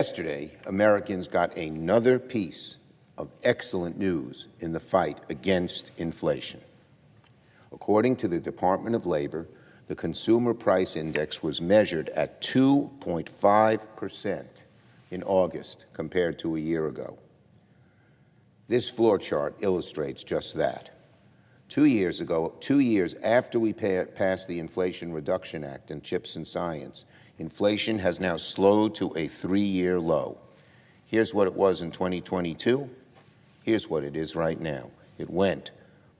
Yesterday, Americans got another piece of excellent news in the fight against inflation. According to the Department of Labor, the Consumer Price Index was measured at 2.5% in August compared to a year ago. This floor chart illustrates just that. 2 years ago, 2 years after we passed the Inflation Reduction Act and CHIPS and Science, inflation has now slowed to a 3-year low. Here's what it was in 2022. Here's what it is right now. It went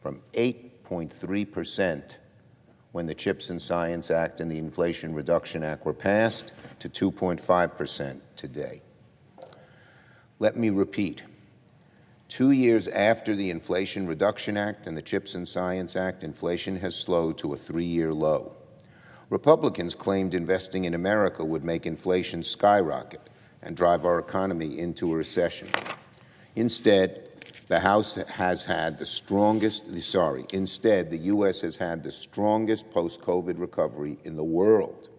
from 8.3% when the CHIPS and Science Act and the Inflation Reduction Act were passed to 2.5% today. Let me repeat. 2 years after the Inflation Reduction Act and the CHIPS and Science Act, inflation has slowed to a 3-year low. Republicans claimed investing in America would make inflation skyrocket and drive our economy into a recession. Instead, the U.S. has had the strongest post-COVID recovery in the world.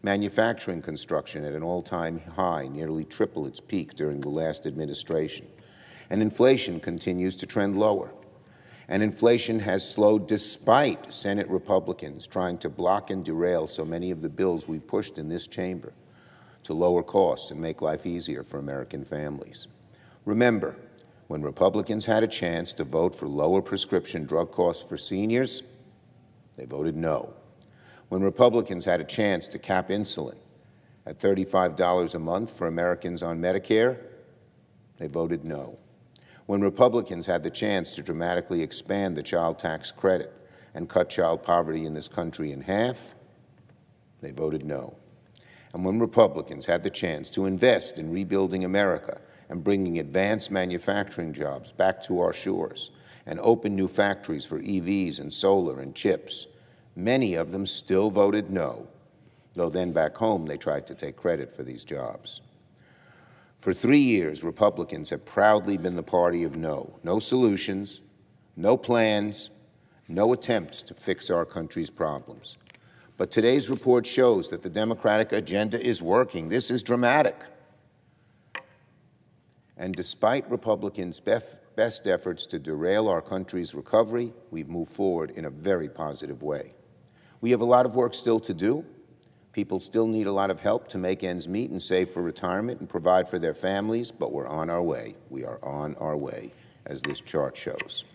Manufacturing construction at an all-time high, nearly triple its peak during the last administration. And inflation continues to trend lower. And inflation has slowed despite Senate Republicans trying to block and derail so many of the bills we pushed in this chamber to lower costs and make life easier for American families. Remember, when Republicans had a chance to vote for lower prescription drug costs for seniors, they voted no. When Republicans had a chance to cap insulin at $35 a month for Americans on Medicare, they voted no. When Republicans had the chance to dramatically expand the child tax credit and cut child poverty in this country in half, they voted no. And when Republicans had the chance to invest in rebuilding America and bringing advanced manufacturing jobs back to our shores and open new factories for EVs and solar and chips, many of them still voted no, though then back home they tried to take credit for these jobs. For 3 years, Republicans have proudly been the party of no. No solutions, no plans, no attempts to fix our country's problems. But today's report shows that the Democratic agenda is working. This is dramatic. And despite Republicans' best efforts to derail our country's recovery, we've moved forward in a very positive way. We have a lot of work still to do. People still need a lot of help to make ends meet and save for retirement and provide for their families, but we're on our way. We are on our way, as this chart shows.